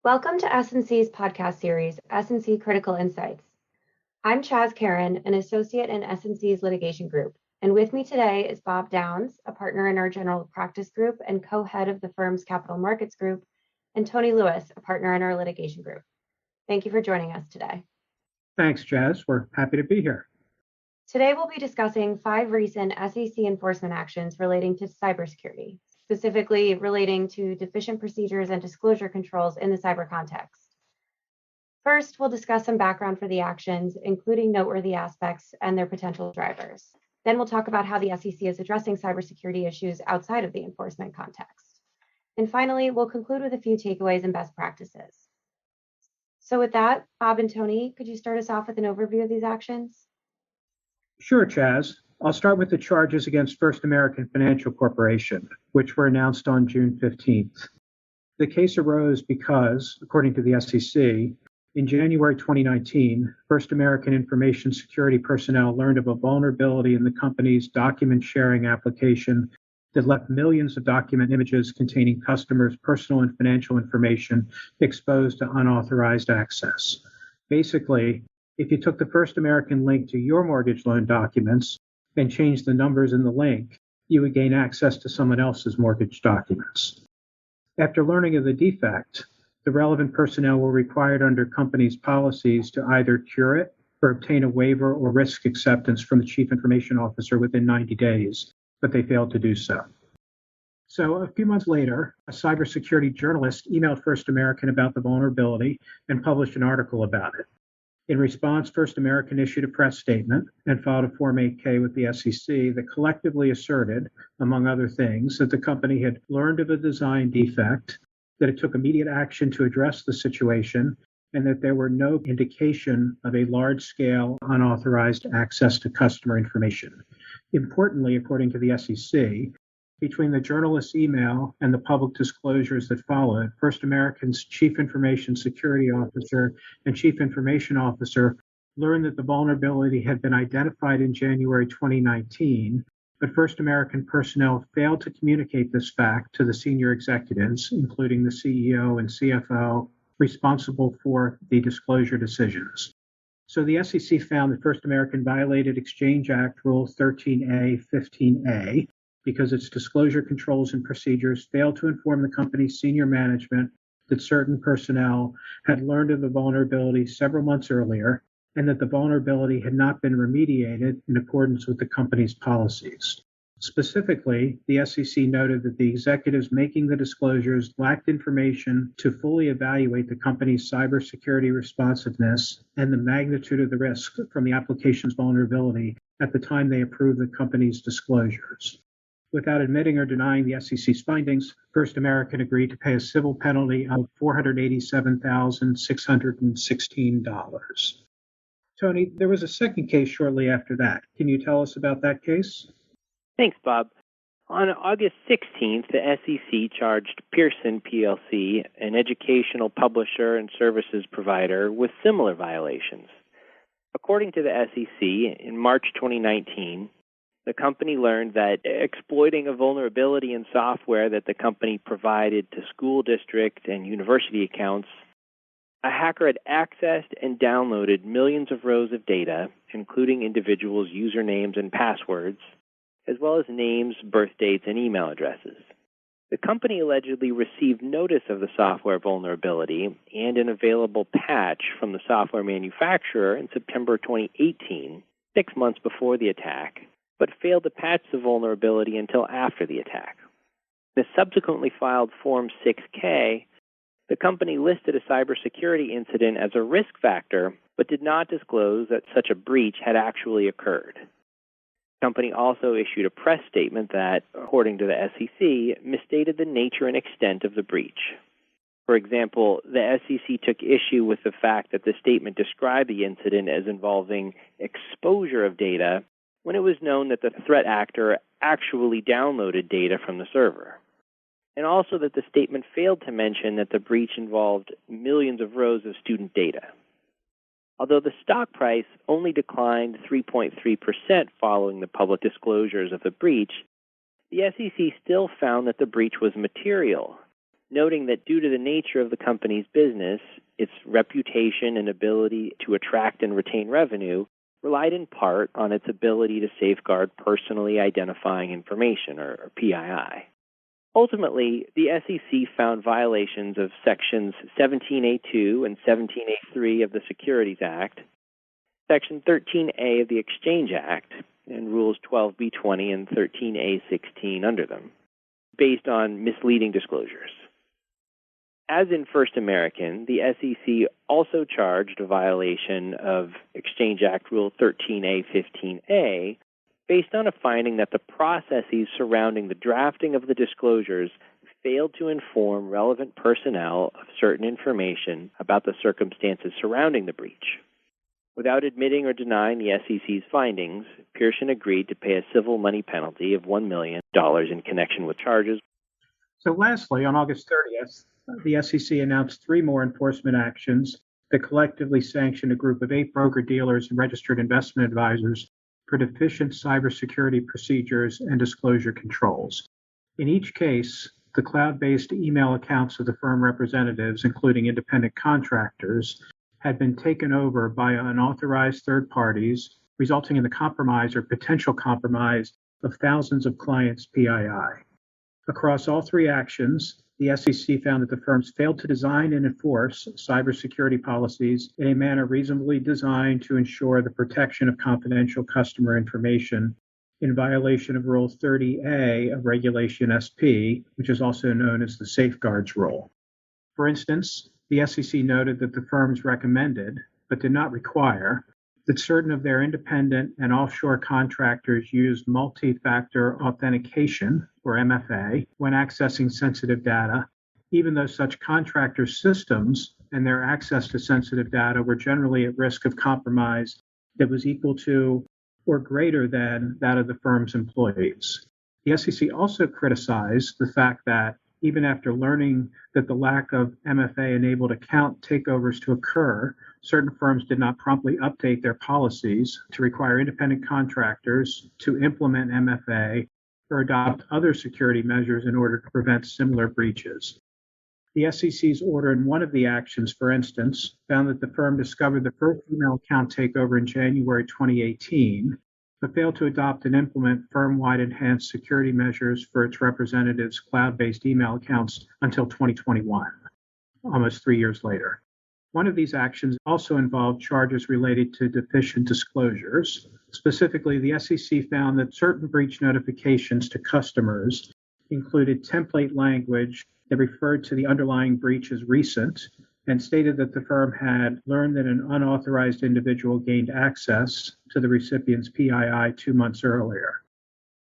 Welcome to S&C's podcast series, S&C Critical Insights. I'm Chaz Karen, an associate in S&C's litigation group, and with me today is Bob Downs, a partner in our general practice group and co-head of the firm's capital markets group, and Tony Lewis, a partner in our litigation group. Thank you for joining us today. Thanks, Chaz. We're happy to be here. Today, we'll be discussing 5 recent SEC enforcement actions relating to cybersecurity, specifically relating to deficient procedures and disclosure controls in the cyber context. First, we'll discuss some background for the actions, including noteworthy aspects and their potential drivers. Then we'll talk about how the SEC is addressing cybersecurity issues outside of the enforcement context. And finally, we'll conclude with a few takeaways and best practices. So with that, Bob and Tony, could you start us off with an overview of these actions? Sure, Chaz. I'll start with the charges against First American Financial Corporation, which were announced on June 15th. The case arose because, according to the SEC, in January 2019, First American information security personnel learned of a vulnerability in the company's document sharing application that left millions of document images containing customers' personal and financial information exposed to unauthorized access. Basically, if you took the First American link to your mortgage loan documents and changed the numbers in the link, you would gain access to someone else's mortgage documents. After learning of the defect, the relevant personnel were required under company's policies to either cure it or obtain a waiver or risk acceptance from the Chief Information Officer within 90 days, but they failed to do so. So a few months later, a cybersecurity journalist emailed First American about the vulnerability and published an article about it. In response, First American issued a press statement and filed a Form 8-K with the SEC that collectively asserted, among other things, that the company had learned of a design defect, that it took immediate action to address the situation, and that there were no indication of a large-scale unauthorized access to customer information. Importantly, according to the SEC, between the journalist's email and the public disclosures that followed, First American's Chief Information Security Officer and Chief Information Officer learned that the vulnerability had been identified in January 2019, but First American personnel failed to communicate this fact to the senior executives, including the CEO and CFO, responsible for the disclosure decisions. So the SEC found that First American violated Exchange Act Rule 13A, 15A, because its disclosure controls and procedures failed to inform the company's senior management that certain personnel had learned of the vulnerability several months earlier and that the vulnerability had not been remediated in accordance with the company's policies. Specifically, the SEC noted that the executives making the disclosures lacked information to fully evaluate the company's cybersecurity responsiveness and the magnitude of the risk from the application's vulnerability at the time they approved the company's disclosures. Without admitting or denying the SEC's findings, First American agreed to pay a civil penalty of $487,616. Tony, there was a second case shortly after that. Can you tell us about that case? Thanks, Bob. On August 16th, the SEC charged Pearson plc, an educational publisher and services provider, with similar violations. According to the SEC, in March 2019, the company learned that exploiting a vulnerability in software that the company provided to school district and university accounts, a hacker had accessed and downloaded millions of rows of data, including individuals' usernames and passwords, as well as names, birth dates, and email addresses. The company allegedly received notice of the software vulnerability and an available patch from the software manufacturer in September 2018, 6 months before the attack, but failed to patch the vulnerability until after the attack. In a subsequently filed Form 6-K, the company listed a cybersecurity incident as a risk factor, but did not disclose that such a breach had actually occurred. The company also issued a press statement that, according to the SEC, misstated the nature and extent of the breach. For example, the SEC took issue with the fact that the statement described the incident as involving exposure of data when it was known that the threat actor actually downloaded data from the server, and also that the statement failed to mention that the breach involved millions of rows of student data. Although the stock price only declined 3.3% following the public disclosures of the breach, the SEC still found that the breach was material, noting that due to the nature of the company's business, its reputation and ability to attract and retain revenue relied in part on its ability to safeguard personally identifying information, or PII. Ultimately, the SEC found violations of Sections 17A2 and 17A3 of the Securities Act, Section 13A of the Exchange Act, and Rules 12B20 and 13A16 under them, based on misleading disclosures. As in First American, the SEC also charged a violation of Exchange Act Rule 13A15A based on a finding that the processes surrounding the drafting of the disclosures failed to inform relevant personnel of certain information about the circumstances surrounding the breach. Without admitting or denying the SEC's findings, Pearson agreed to pay a civil money penalty of $1 million in connection with charges. So lastly, on August 30th, the SEC announced 3 more enforcement actions that collectively sanctioned a group of 8 broker-dealers and registered investment advisors for deficient cybersecurity procedures and disclosure controls. In each case, the cloud-based email accounts of the firm representatives, including independent contractors, had been taken over by unauthorized third parties, resulting in the compromise or potential compromise of thousands of clients' PII. Across all 3 actions, the SEC found that the firms failed to design and enforce cybersecurity policies in a manner reasonably designed to ensure the protection of confidential customer information in violation of Rule 30A of Regulation SP, which is also known as the Safeguards Rule. For instance, the SEC noted that the firms recommended, but did not require, that certain of their independent and offshore contractors use multi-factor authentication, or MFA, when accessing sensitive data, even though such contractors' systems and their access to sensitive data were generally at risk of compromise that was equal to or greater than that of the firm's employees. The SEC also criticized the fact that even after learning that the lack of MFA-enabled account takeovers to occur, certain firms did not promptly update their policies to require independent contractors to implement MFA or adopt other security measures in order to prevent similar breaches. The SEC's order in one of the actions, for instance, found that the firm discovered the first email account takeover in January 2018, but failed to adopt and implement firm-wide enhanced security measures for its representatives' cloud-based email accounts until 2021, almost 3 years later. One of these actions also involved charges related to deficient disclosures. Specifically, the SEC found that certain breach notifications to customers included template language that referred to the underlying breach as recent and stated that the firm had learned that an unauthorized individual gained access to the recipient's PII 2 months earlier.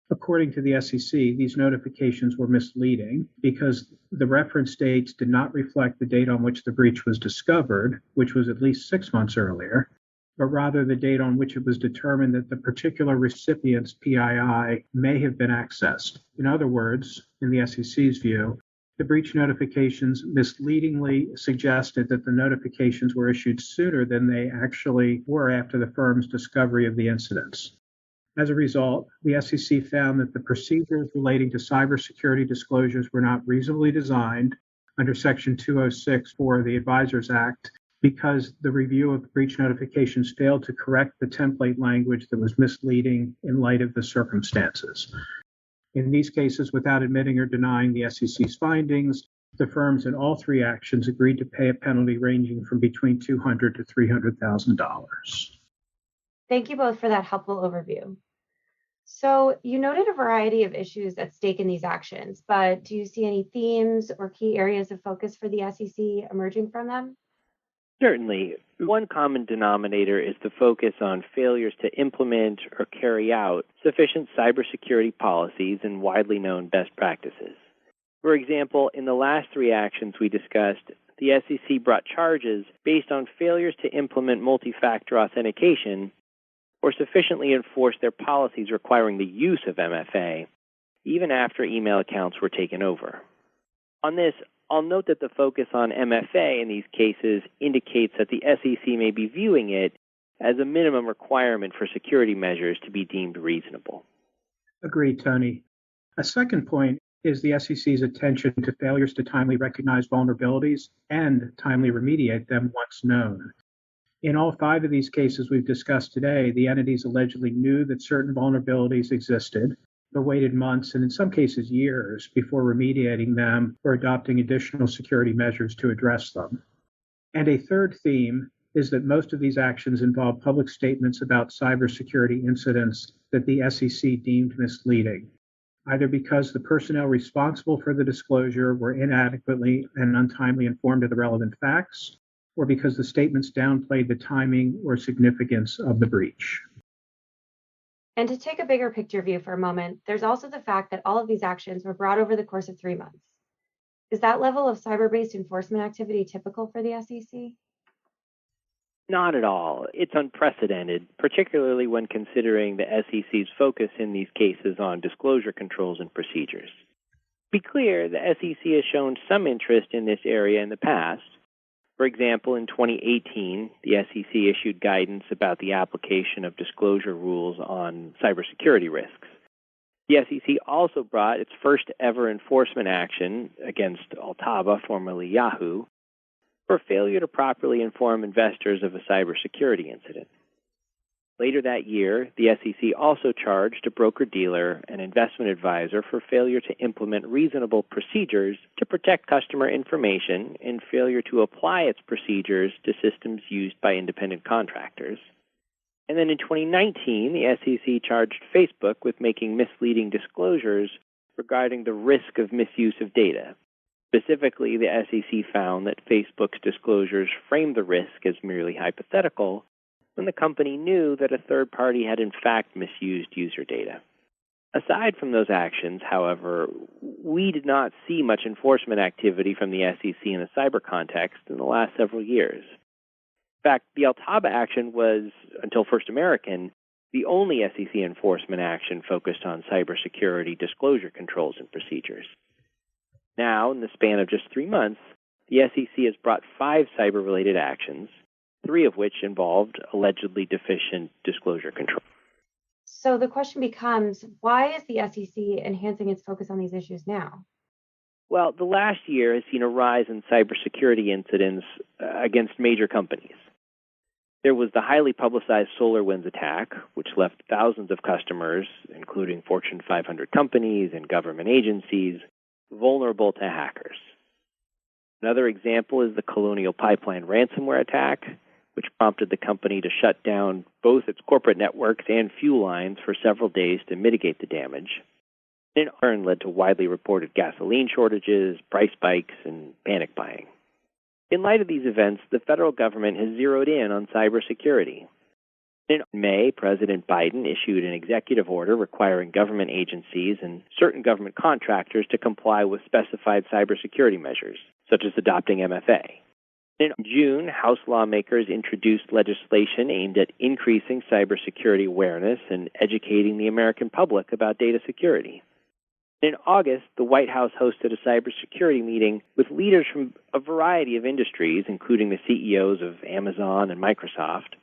According to the SEC, these notifications were misleading because the reference dates did not reflect the date on which the breach was discovered, which was at least 6 months earlier, but rather the date on which it was determined that the particular recipient's PII may have been accessed. In other words, in the SEC's view, the breach notifications misleadingly suggested that the notifications were issued sooner than they actually were after the firm's discovery of the incidents. As a result, the SEC found that the procedures relating to cybersecurity disclosures were not reasonably designed under Section 206(4) of the Advisors Act because the review of breach notifications failed to correct the template language that was misleading in light of the circumstances. In these cases, without admitting or denying the SEC's findings, the firms in all 3 actions agreed to pay a penalty ranging from between $200,000 to $300,000. Thank you both for that helpful overview. So you noted a variety of issues at stake in these actions, but do you see any themes or key areas of focus for the SEC emerging from them? Certainly. One common denominator is the focus on failures to implement or carry out sufficient cybersecurity policies and widely known best practices. For example, in the last 3 actions we discussed, the SEC brought charges based on failures to implement multi-factor authentication or sufficiently enforce their policies requiring the use of MFA, even after email accounts were taken over. On this, I'll note that the focus on MFA in these cases indicates that the SEC may be viewing it as a minimum requirement for security measures to be deemed reasonable. Agreed, Tony. A second point is the SEC's attention to failures to timely recognize vulnerabilities and timely remediate them once known. In all 5 of these cases we've discussed today, the entities allegedly knew that certain vulnerabilities existed, but waited months and in some cases years before remediating them or adopting additional security measures to address them. And a third theme is that most of these actions involve public statements about cybersecurity incidents that the SEC deemed misleading, either because the personnel responsible for the disclosure were inadequately and untimely informed of the relevant facts, or because the statements downplayed the timing or significance of the breach. And to take a bigger picture view for a moment, there's also the fact that all of these actions were brought over the course of 3 months. Is that level of cyber-based enforcement activity typical for the SEC? Not at all. It's unprecedented, particularly when considering the SEC's focus in these cases on disclosure controls and procedures. To be clear, the SEC has shown some interest in this area in the past. For example, in 2018, the SEC issued guidance about the application of disclosure rules on cybersecurity risks. The SEC also brought its first ever enforcement action against Altaba, formerly Yahoo, for failure to properly inform investors of a cybersecurity incident. Later that year, the SEC also charged a broker-dealer and investment advisor for failure to implement reasonable procedures to protect customer information and failure to apply its procedures to systems used by independent contractors. And then in 2019, the SEC charged Facebook with making misleading disclosures regarding the risk of misuse of data. Specifically, the SEC found that Facebook's disclosures framed the risk as merely hypothetical, when the company knew that a third party had in fact misused user data. Aside from those actions, however, we did not see much enforcement activity from the SEC in a cyber context in the last several years. In fact, the Altaba action was, until First American, the only SEC enforcement action focused on cybersecurity disclosure controls and procedures. Now, in the span of just 3 months, the SEC has brought 5 cyber-related actions, 3 of which involved allegedly deficient disclosure control. So the question becomes, why is the SEC enhancing its focus on these issues now? Well, the last year has seen a rise in cybersecurity incidents against major companies. There was the highly publicized SolarWinds attack, which left thousands of customers, including Fortune 500 companies and government agencies, vulnerable to hackers. Another example is the Colonial Pipeline ransomware attack, which prompted the company to shut down both its corporate networks and fuel lines for several days to mitigate the damage. It in turn led to widely reported gasoline shortages, price spikes, and panic buying. In light of these events, the federal government has zeroed in on cybersecurity. In May, President Biden issued an executive order requiring government agencies and certain government contractors to comply with specified cybersecurity measures, such as adopting MFA. In June, House lawmakers introduced legislation aimed at increasing cybersecurity awareness and educating the American public about data security. In August, the White House hosted a cybersecurity meeting with leaders from a variety of industries, including the CEOs of Amazon and Microsoft,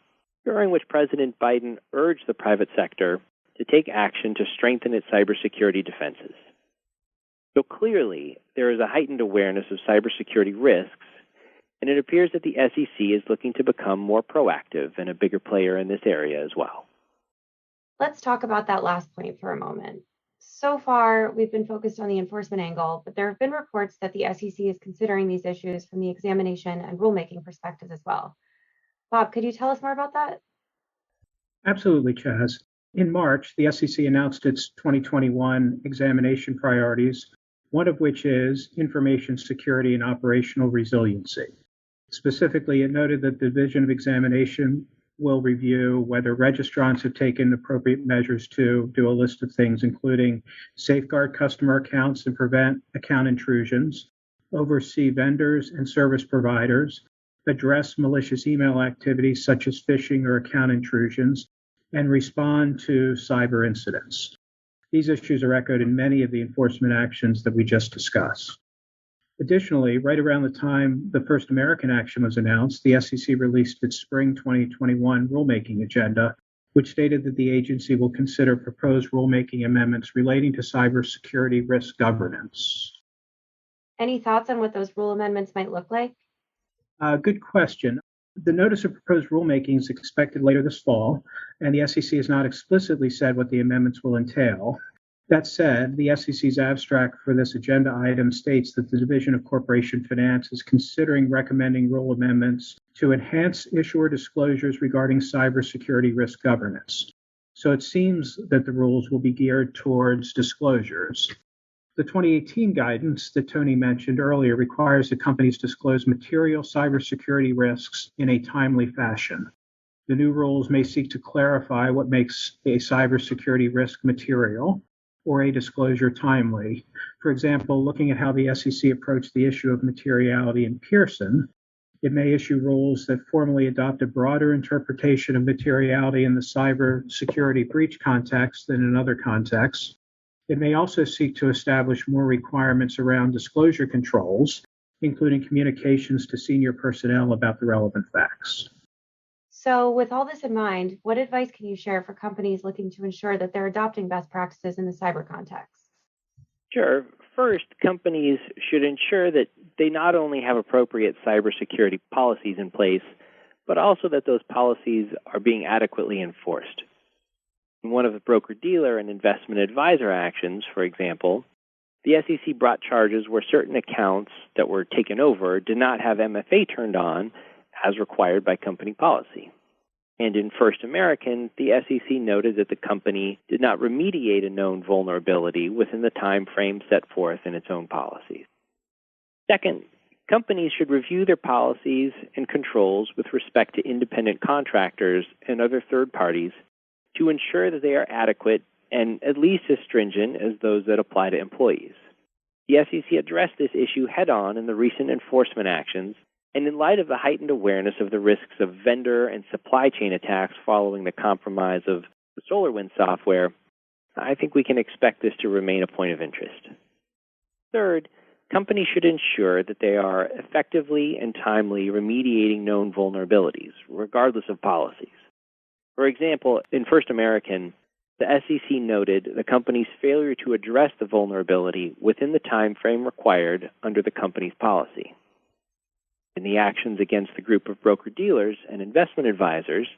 during which President Biden urged the private sector to take action to strengthen its cybersecurity defenses. So clearly, there is a heightened awareness of cybersecurity risks, and it appears that the SEC is looking to become more proactive and a bigger player in this area as well. Let's talk about that last point for a moment. So far, we've been focused on the enforcement angle, but there have been reports that the SEC is considering these issues from the examination and rulemaking perspective as well. Bob, could you tell us more about that? Absolutely, Chaz. In March, the SEC announced its 2021 examination priorities, one of which is information security and operational resiliency. Specifically, it noted that the Division of Examination will review whether registrants have taken appropriate measures to do a list of things, including safeguard customer accounts and prevent account intrusions, oversee vendors and service providers, address malicious email activities such as phishing or account intrusions, and respond to cyber incidents. These issues are echoed in many of the enforcement actions that we just discussed. Additionally, right around the time the First American action was announced, the SEC released its spring 2021 rulemaking agenda, which stated that the agency will consider proposed rulemaking amendments relating to cybersecurity risk governance. Any thoughts on what those rule amendments might look like? Good question. The notice of proposed rulemaking is expected later this fall, and the SEC has not explicitly said what the amendments will entail. That said, the SEC's abstract for this agenda item states that the Division of Corporation Finance is considering recommending rule amendments to enhance issuer disclosures regarding cybersecurity risk governance. So it seems that the rules will be geared towards disclosures. The 2018 guidance that Tony mentioned earlier requires that companies disclose material cybersecurity risks in a timely fashion. The new rules may seek to clarify what makes a cybersecurity risk material or a disclosure timely. For example, looking at how the SEC approached the issue of materiality in Pearson, it may issue rules that formally adopt a broader interpretation of materiality in the cybersecurity breach context than in other contexts. It may also seek to establish more requirements around disclosure controls, including communications to senior personnel about the relevant facts. So, with all this in mind, what advice can you share for companies looking to ensure that they're adopting best practices in the cyber context? Sure. First, companies should ensure that they not only have appropriate cybersecurity policies in place, but also that those policies are being adequately enforced. In one of the broker-dealer and investment advisor actions, for example, the SEC brought charges where certain accounts that were taken over did not have MFA turned on as required by company policy. And in First American, the SEC noted that the company did not remediate a known vulnerability within the time frame set forth in its own policies. Second, companies should review their policies and controls with respect to independent contractors and other third parties to ensure that they are adequate and at least as stringent as those that apply to employees. The SEC addressed this issue head-on in the recent enforcement actions, and in light of the heightened awareness of the risks of vendor and supply chain attacks following the compromise of the SolarWinds software, I think we can expect this to remain a point of interest. Third, companies should ensure that they are effectively and timely remediating known vulnerabilities, regardless of policies. For example, in First American, the SEC noted the company's failure to address the vulnerability within the time frame required under the company's policy. In the actions against the group of broker-dealers and investment advisors,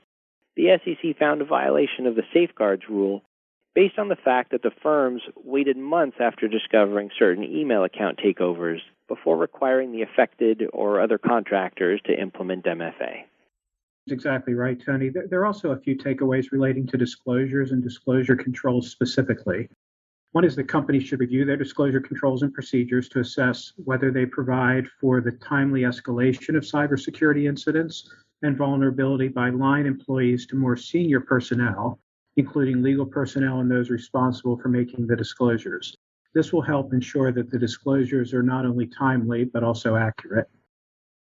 the SEC found a violation of the safeguards rule based on the fact that the firms waited months after discovering certain email account takeovers before requiring the affected or other contractors to implement MFA. Exactly right, Tony. There are also a few takeaways relating to disclosures and disclosure controls specifically. One is that companies should review their disclosure controls and procedures to assess whether they provide for the timely escalation of cybersecurity incidents and vulnerability by line employees to more senior personnel, including legal personnel and those responsible for making the disclosures. This will help ensure that the disclosures are not only timely, but also accurate.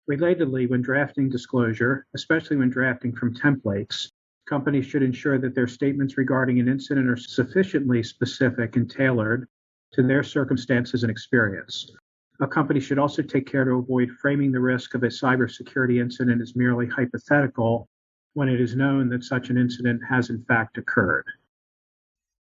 Relatedly, when drafting disclosure, especially when drafting from templates, companies should ensure that their statements regarding an incident are sufficiently specific and tailored to their circumstances and experience. A company should also take care to avoid framing the risk of a cybersecurity incident as merely hypothetical when it is known that such an incident has in fact occurred.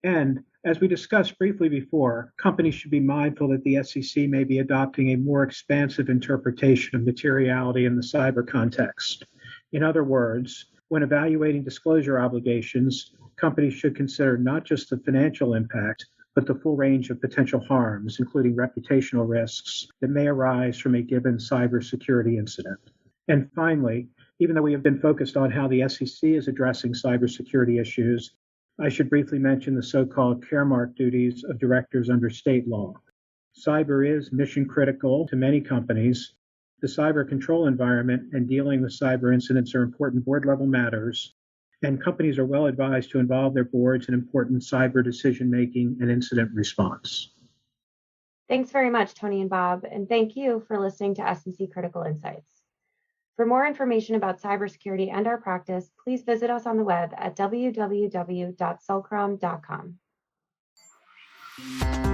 And as we discussed briefly before, companies should be mindful that the SEC may be adopting a more expansive interpretation of materiality in the cyber context. In other words, when evaluating disclosure obligations, companies should consider not just the financial impact, but the full range of potential harms, including reputational risks that may arise from a given cybersecurity incident. And finally, even though we have been focused on how the SEC is addressing cybersecurity issues, I should briefly mention the so-called caremark duties of directors under state law. Cyber is mission critical to many companies. The cyber control environment and dealing with cyber incidents are important board-level matters, and companies are well advised to involve their boards in important cyber decision-making and incident response. Thanks very much, Tony and Bob, and thank you for listening to SEC Critical Insights. For more information about cybersecurity and our practice, please visit us on the web at www.sulcrom.com.